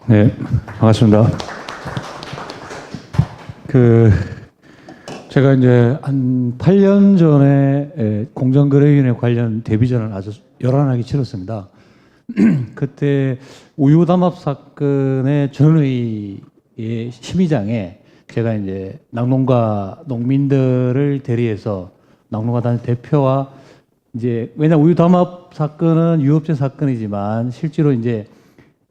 네, 반갑습니다. 그 제가 이제 한 8년 전에 공정거래위원회 관련 데뷔전을 아주 요란하게 치렀습니다. 그때 우유담합 사건의 전의의 심의장에 제가 이제 낙농가 농민들을 대리해서 낙농가단 대표와 이제 왜냐 우유담합 사건은 유업체 사건이지만 실제로 이제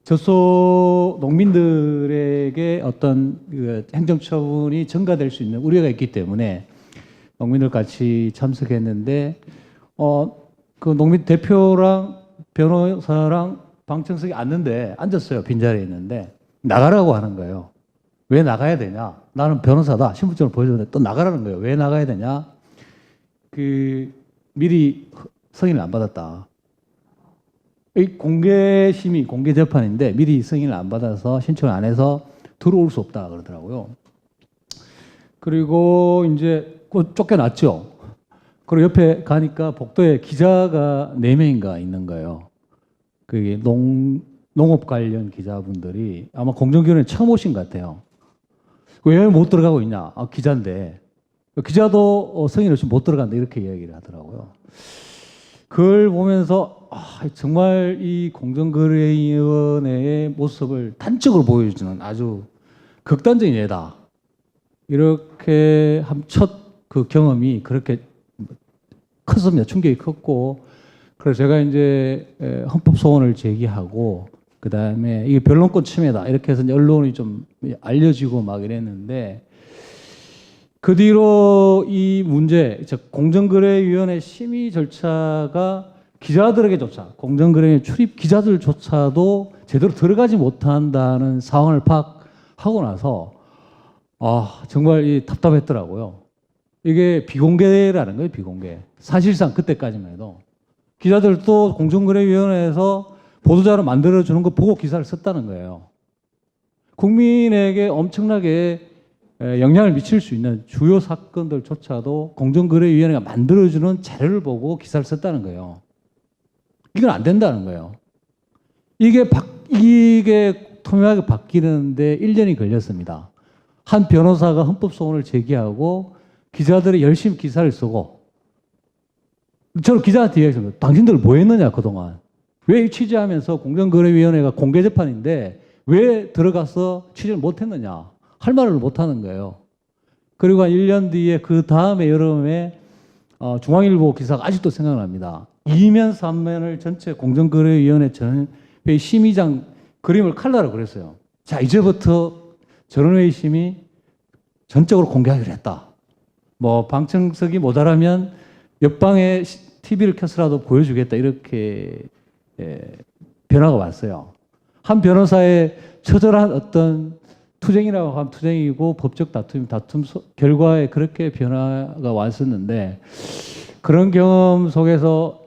젖소 농민들에게 어떤 그 행정처분이 전가될 수 있는 우려가 있기 때문에 농민들 같이 참석했는데 그 농민 대표랑 변호사랑 방청석에 앉았어요. 빈자리에 있는데 나가라고 하는 거예요. 왜 나가야 되냐? 나는 변호사다. 신분증을 보여줬는데 또 나가라는 거예요. 왜 나가야 되냐? 그 미리 승인을 안 받았다. 이 공개 심의, 공개 재판인데 미리 승인을 안 받아서 신청을 안 해서 들어올 수 없다 그러더라고요. 그리고 이제 쫓겨났죠. 그리고 옆에 가니까 복도에 기자가 4명인가 있는 거예요. 그게 농업 관련 기자분들이 아마 공정위원회 처음 오신 것 같아요. 왜 못 들어가고 있냐? 아, 기자인데. 기자도 승인 없이 못 들어간다 이렇게 이야기를 하더라고요. 그걸 보면서 정말 이 공정거래위원회의 모습을 단적으로 보여주는 아주 극단적인 예다. 이렇게 한 첫 그 경험이 그렇게 컸습니다. 충격이 컸고, 그래서 제가 이제 헌법 소원을 제기하고, 그 다음에 이게 변론권 침해다. 이렇게 해서 언론이 좀 알려지고 막 이랬는데, 그 뒤로 이 문제, 즉 공정거래위원회 심의 절차가 기자들에게조차, 공정거래위원회 출입 기자들조차도 제대로 들어가지 못한다는 상황을 파악하고 나서 정말 답답했더라고요. 이게 비공개라는 거예요, 비공개. 사실상 그때까지만 해도 기자들도 공정거래위원회에서 보도자료 만들어주는 거 보고 기사를 썼다는 거예요. 국민에게 엄청나게 영향을 미칠 수 있는 주요 사건들조차도 공정거래위원회가 만들어주는 자료를 보고 기사를 썼다는 거예요. 이건 안 된다는 거예요. 이게 투명하게 바뀌는데 1년이 걸렸습니다. 한 변호사가 헌법소원을 제기하고 기자들이 열심히 기사를 쓰고, 저는 기자한테 얘기했습니다. 당신들 뭐 했느냐 그동안. 왜 취재하면서 공정거래위원회가 공개재판인데 왜 들어가서 취재를 못했느냐. 할 말을 못하는 거예요. 그리고 한 1년 뒤에 그 다음에 여름에 중앙일보 기사가 아직도 생각납니다. 2면 3면을 전체 공정거래위원회 전회의 심의장 그림을 칼라로 그렸어요. 자, 이제부터 전원회의 심의 전적으로 공개하기로 했다. 뭐 방청석이 모자라면 옆방에 TV를 켜서라도 보여주겠다. 이렇게 변화가 왔어요. 한 변호사의 처절한 어떤 투쟁이라고 하면 투쟁이고 법적 다툼 결과에 그렇게 변화가 왔었는데, 그런 경험 속에서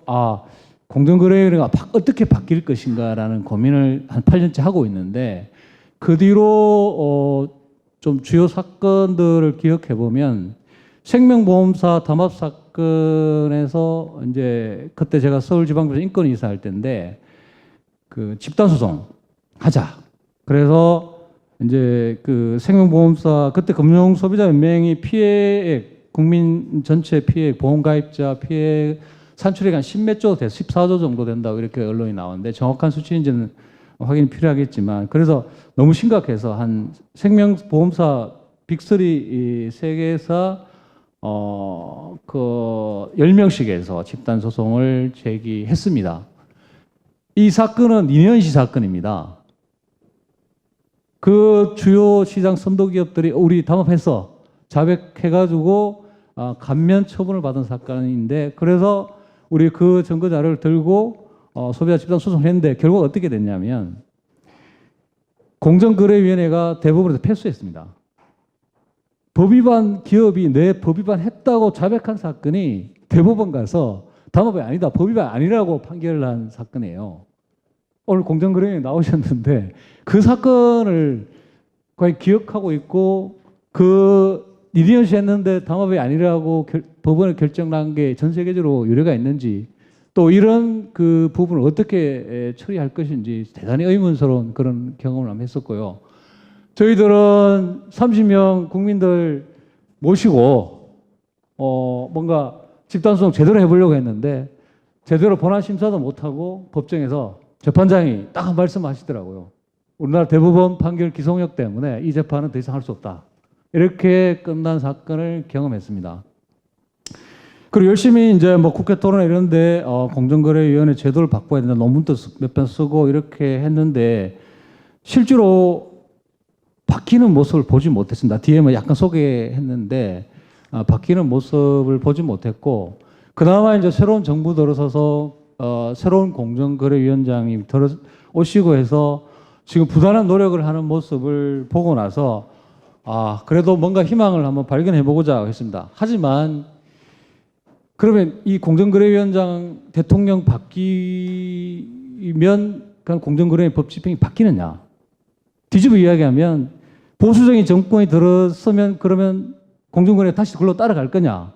공정거래위원회가 어떻게 바뀔 것인가라는 고민을 한 8년째 하고 있는데, 그 뒤로 좀 주요 사건들을 기억해 보면 생명보험사 담합 사건에서 이제 그때 제가 서울지방법원 인권이사 할 때인데 그 집단소송 하자. 그래서 이제 그 생명보험사 그때 금융소비자연맹이 피해액 국민 전체 피해액 보험가입자 피해액 산출액 한 10몇 조 돼 14조 정도 된다고 이렇게 언론이 나오는데 정확한 수치인지는 확인이 필요하겠지만, 그래서 너무 심각해서 한 생명보험사 빅3 세계에서 그 10명씩에서 집단소송을 제기했습니다. 이 사건은 이현시 사건입니다. 그 주요 시장 선도기업들이 우리 담합해서 자백해가지고 감면 처분을 받은 사건인데, 그래서 우리 그 증거 자료를 들고 소비자 집단 소송을 했는데 결과가 어떻게 됐냐면 공정거래위원회가 대법원에서 패소했습니다. 법위반 기업이 내 법위반 했다고 자백한 사건이 대법원 가서 담합이 아니다, 법위반 아니라고 판결을 한 사건이에요. 오늘 공정거래위원회 나오셨는데 그 사건을 거의 기억하고 있고, 이디언 씨 했는데 담합이 아니라고 법원에 결정 난 게 전 세계적으로 유례가 있는지 또 이런 그 부분을 어떻게 처리할 것인지 대단히 의문스러운 그런 경험을 한번 했었고요. 저희들은 30명 국민들 모시고 뭔가 집단소송 제대로 해보려고 했는데 제대로 본안 심사도 못하고 법정에서 재판장이 딱 말씀하시더라고요. 우리나라 대법원 판결 기소력 때문에 이 재판은 더 이상 할 수 없다. 이렇게 끝난 사건을 경험했습니다. 그리고 열심히 이제 뭐 국회 토론회 이런데 공정거래위원회 제도를 바꿔야 된다. 논문도 몇 편 쓰고 이렇게 했는데 실제로 바뀌는 모습을 보지 못했습니다. 뒤에 뭐 약간 소개했는데 바뀌는 모습을 보지 못했고 그나마 이제 새로운 정부 들어서서 새로운 공정거래위원장이 들어오시고 해서 지금 부단한 노력을 하는 모습을 보고 나서 그래도 뭔가 희망을 한번 발견해 보고자 했습니다. 하지만 그러면 이 공정거래위원장 대통령 바뀌면 그냥 공정거래 법 집행이 바뀌느냐? 뒤집어 이야기하면 보수적인 정권이 들어서면 그러면 공정거래가 다시 그걸로 따라갈 거냐?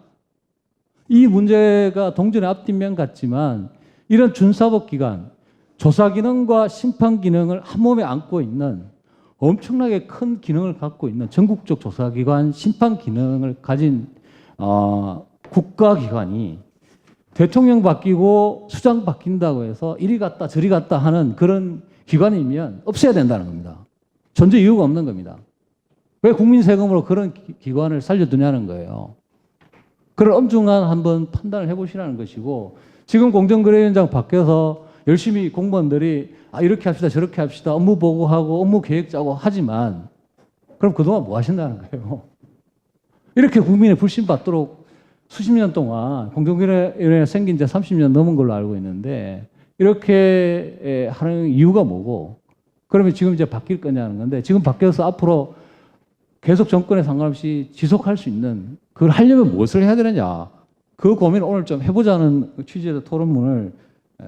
이 문제가 동전의 앞뒷면 같지만 이런 준사법기관, 조사기능과 심판기능을 한 몸에 안고 있는 엄청나게 큰 기능을 갖고 있는 전국적 조사기관, 심판기능을 가진 국가기관이 대통령 바뀌고 수장 바뀐다고 해서 이리 갔다 저리 갔다 하는 그런 기관이면 없애야 된다는 겁니다. 존재 이유가 없는 겁니다. 왜 국민 세금으로 그런 기관을 살려두냐는 거예요. 그런 엄중한 한번 판단을 해보시라는 것이고 지금 공정거래위원장 바뀌어서 열심히 공무원들이 이렇게 합시다 저렇게 합시다 업무 보고하고 업무 계획 짜고 하지만 그럼 그동안 뭐 하신다는 거예요. 이렇게 국민의 불신 받도록 수십 년 동안 공정거래위원회가 생긴 지 30년 넘은 걸로 알고 있는데 이렇게 하는 이유가 뭐고 그러면 지금 이제 바뀔 거냐는 건데 지금 바뀌어서 앞으로 계속 정권에 상관없이 지속할 수 있는 그걸 하려면 무엇을 해야 되느냐 그 고민을 오늘 좀 해보자는 취지의 토론문을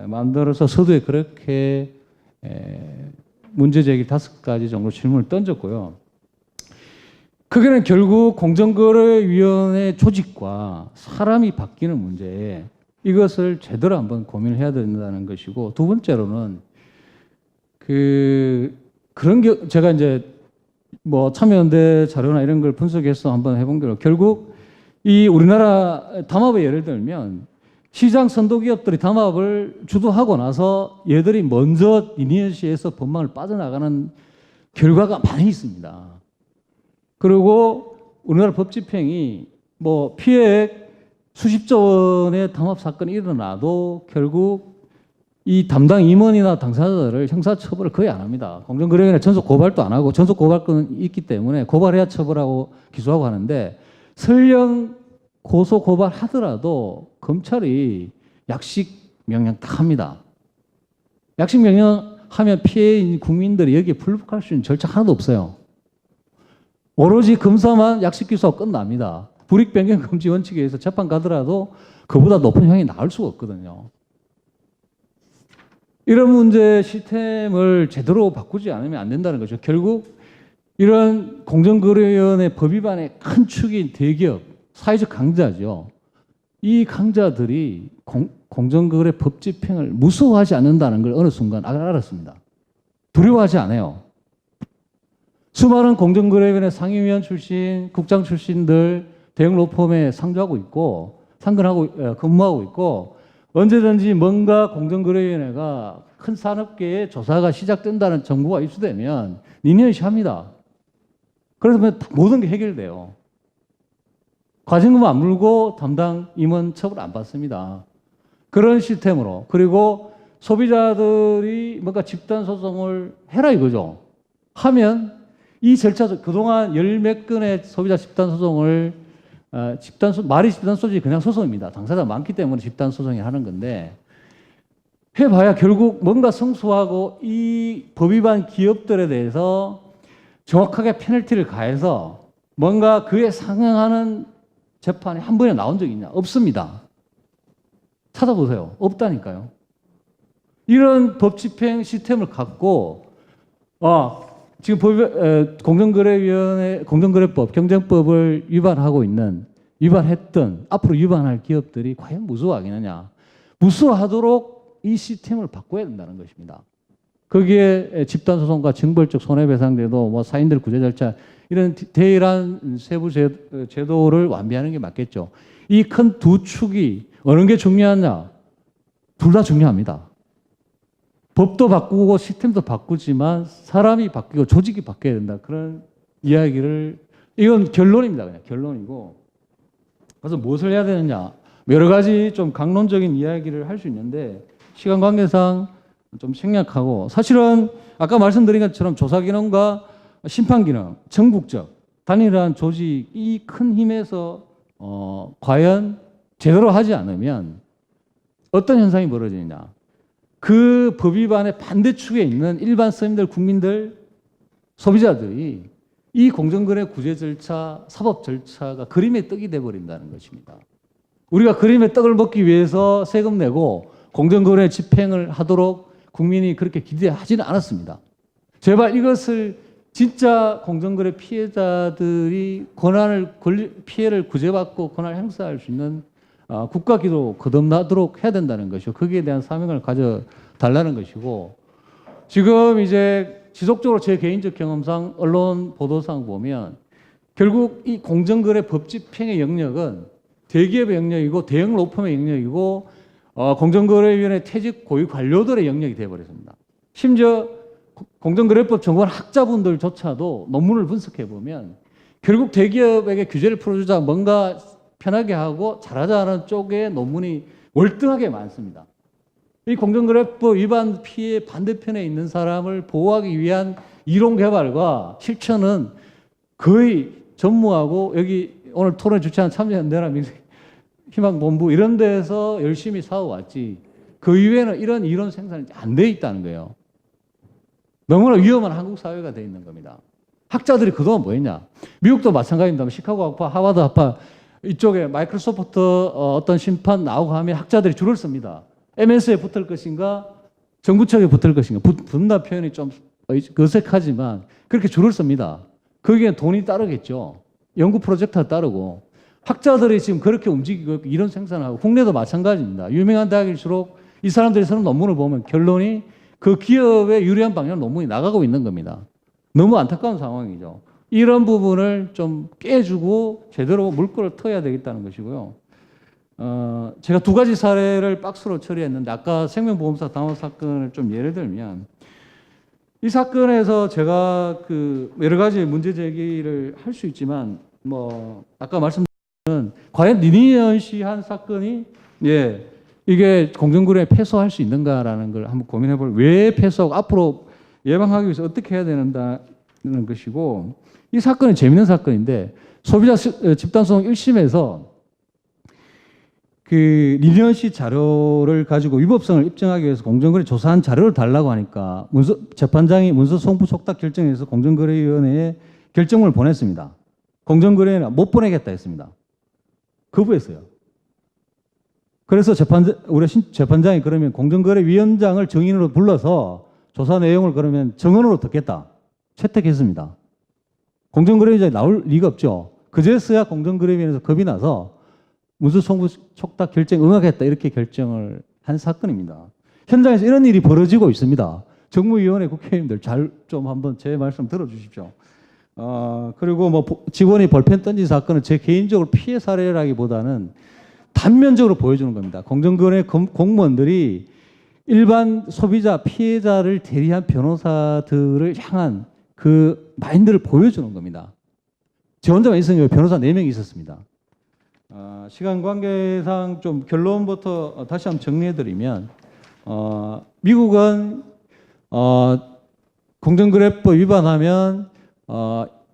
만들어서 서두에 그렇게 문제 제기 5가지 정도 질문을 던졌고요. 그게는 결국 공정거래위원회 조직과 사람이 바뀌는 문제에 이것을 제대로 한번 고민을 해야 된다는 것이고 두 번째로는 그런 게 제가 이제 뭐 참여연대 자료나 이런 걸 분석해서 한번 해본 결과 결국 이 우리나라 담합의 예를 들면 시장 선도기업들이 담합을 주도하고 나서 얘들이 먼저 이니어시에서 법망을 빠져나가는 결과가 많이 있습니다. 그리고 우리나라 법 집행이 뭐 피해액 수십조 원의 담합 사건이 일어나도 결국 이 담당 임원이나 당사자들을 형사처벌을 거의 안 합니다. 공정거래위원회 전속 고발도 안 하고 전속 고발권은 있기 때문에 고발해야 처벌하고 기소하고 하는데 설령 고소 고발하더라도 검찰이 약식 명령 딱 합니다. 약식 명령하면 피해인 국민들이 여기에 불복할 수 있는 절차 하나도 없어요. 오로지 검사만 약식 기소하고 끝납니다. 불이익 변경 금지 원칙에 의해서 재판 가더라도 그보다 높은 형이 나올 수가 없거든요. 이런 문제 시스템을 제대로 바꾸지 않으면 안 된다는 거죠. 결국 이런 공정거래위원회 법 위반의 큰 축인 대기업, 사회적 강자죠. 이 강자들이 공정거래 법 집행을 무서워하지 않는다는 걸 어느 순간 알았습니다. 두려워하지 않아요. 수많은 공정거래위원회 상임위원 출신, 국장 출신들 대형 로펌에 상주하고 있고 상근하고 근무하고 있고 언제든지 뭔가 공정거래위원회가 큰 산업계의 조사가 시작된다는 정보가 입수되면 니네시 합니다. 그래서 모든 게 해결돼요. 과징금 안 물고 담당 임원 처벌 안 받습니다. 그런 시스템으로 그리고 소비자들이 뭔가 집단 소송을 해라 이거죠. 하면 이 절차 그동안 열 몇 건의 소비자 집단 소송을 말이 집단 소송이 그냥 소송입니다. 당사자가 많기 때문에 집단 소송이 하는 건데 해봐야 결국 뭔가 성수하고 이 법 위반 기업들에 대해서 정확하게 페널티를 가해서 뭔가 그에 상응하는 재판이 한 번에 나온 적이 있냐? 없습니다. 찾아보세요. 없다니까요. 이런 법 집행 시스템을 갖고 지금 공정거래위원회, 공정거래법, 경쟁법을 위반했던 앞으로 위반할 기업들이 과연 무서워하겠느냐? 무수하도록 이 시스템을 바꿔야 된다는 것입니다. 거기에 집단소송과 징벌적 손해배상제도, 뭐 사인들 구제 절차 이런 디테일한 세부 제도를 완비하는 게 맞겠죠. 이 큰 두 축이 어느 게 중요하냐? 둘 다 중요합니다. 법도 바꾸고 시스템도 바꾸지만 사람이 바뀌고 조직이 바뀌어야 된다. 그런 이야기를, 이건 결론입니다. 그냥 결론이고. 그래서 무엇을 해야 되느냐? 여러 가지 좀 강론적인 이야기를 할 수 있는데 시간 관계상 좀 생략하고, 사실은 아까 말씀드린 것처럼 조사기능과 심판기능, 전국적 단일한 조직, 이 큰 힘에서 과연 제대로 하지 않으면 어떤 현상이 벌어지느냐. 그 법 위반의 반대축에 있는 일반 서민들, 국민들, 소비자들이 이 공정거래 구제 절차, 사법 절차가 그림의 떡이 돼버린다는 것입니다. 우리가 그림의 떡을 먹기 위해서 세금 내고 공정거래 집행을 하도록 국민이 그렇게 기대하지는 않았습니다. 제발 이것을 진짜 공정거래 피해자들이 피해를 구제받고 권한을 행사할 수 있는 국가기로 거듭나도록 해야 된다는 것이고, 거기에 대한 사명을 가져달라는 것이고, 지금 이제 지속적으로 제 개인적 경험상 언론 보도상 보면 결국 이 공정거래 법 집행의 영역은 대기업의 영역이고 대형 로펌의 영역이고 공정거래위원회 퇴직 고위 관료들의 영역이 되어버렸습니다. 심지어 공정거래법 전공한 학자분들조차도 논문을 분석해 보면 결국 대기업에게 규제를 풀어주자, 뭔가 편하게 하고 잘하자는 쪽에 논문이 월등하게 많습니다. 이 공정거래법 위반 피해 반대편에 있는 사람을 보호하기 위한 이론 개발과 실천은 거의 전무하고, 여기 오늘 토론에 주최한 참여연대나 희망본부 이런 데서 열심히 싸워왔지, 그 이외에는 이런 이론 생산이 안 돼 있다는 거예요. 너무나 위험한 한국 사회가 돼 있는 겁니다. 학자들이 그동안 뭐 했냐? 미국도 마찬가지입니다. 시카고 학파, 하버드 학파 이쪽에 마이크로소프트 어떤 심판 나오고 하면 학자들이 줄을 씁니다. MS에 붙을 것인가, 정부청에 붙을 것인가. 붙는다 표현이 좀 어색하지만 그렇게 줄을 씁니다. 거기에 돈이 따르겠죠. 연구 프로젝트가 따르고. 학자들이 지금 그렇게 움직이고 이런 생산하고, 국내도 마찬가지입니다. 유명한 대학일수록 이 사람들이 쓰는 논문을 보면 결론이 그 기업에 유리한 방향으로 논문이 나가고 있는 겁니다. 너무 안타까운 상황이죠. 이런 부분을 좀 깨주고 제대로 물꼬를 터야 되겠다는 것이고요. 제가 두 가지 사례를 박스로 처리했는데, 아까 생명보험사 담화 사건을 좀 예를 들면, 이 사건에서 제가 그 여러 가지 문제 제기를 할 수 있지만, 뭐 아까 말씀드린 과연 리니언 씨 한 사건이 이게 공정거래에 패소할 수 있는가라는 걸 한번 고민해 볼, 왜 패소하고 앞으로 예방하기 위해서 어떻게 해야 되는다는 것이고, 이 사건은 재밌는 사건인데, 소비자 집단소송 1심에서 그 리니언 씨 자료를 가지고 위법성을 입증하기 위해서 공정거래 조사한 자료를 달라고 하니까 재판장이 문서 송부 촉탁 결정해서 공정거래위원회에 결정을 보냈습니다. 공정거래위원회는 못 보내겠다 했습니다. 거부했어요. 그래서 우리 재판장이 그러면 공정거래위원장을 증인으로 불러서 조사 내용을 그러면 정언으로 듣겠다 채택했습니다. 공정거래위원장이 나올 리가 없죠. 그제서야 공정거래위원회에서 겁이 나서 문서 송부 촉탁 결정 응하겠다 이렇게 결정을 한 사건입니다. 현장에서 이런 일이 벌어지고 있습니다. 정무위원회 국회의원들 잘 좀 한번 제 말씀 들어주십시오. 그리고 뭐 직원이 볼펜 던진 사건은 제 개인적으로 피해 사례라기보다는 단면적으로 보여주는 겁니다. 공정거래 공무원들이 일반 소비자, 피해자를 대리한 변호사들을 향한 그 마인드를 보여주는 겁니다. 저 혼자만 있으니까 변호사 4명이 있었습니다. 시간 관계상 좀 결론부터 다시 한번 정리해드리면, 미국은 공정거래법 위반하면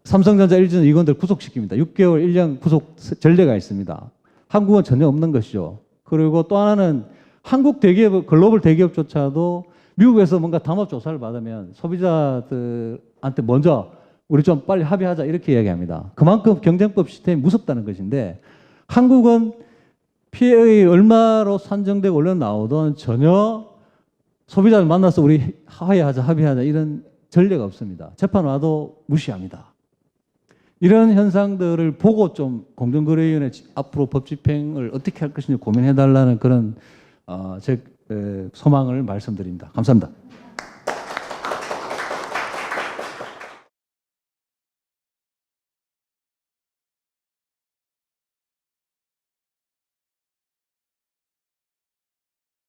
삼성전자, LG전 임원들 구속시킵니다. 6개월, 1년 구속 전례가 있습니다. 한국은 전혀 없는 것이죠. 그리고 또 하나는 한국 대기업, 글로벌 대기업조차도 미국에서 뭔가 담합 조사를 받으면 소비자들한테 먼저 우리 좀 빨리 합의하자 이렇게 이야기합니다. 그만큼 경쟁법 시스템이 무섭다는 것인데, 한국은 피해의 얼마로 산정되고 올려 나오던 전혀 소비자를 만나서 우리 합의하자 이런 전례가 없습니다. 재판 와도 무시합니다. 이런 현상들을 보고 좀 공정거래위원회 앞으로 법 집행을 어떻게 할 것인지 고민해달라는 그런 제 소망을 말씀드립니다. 감사합니다.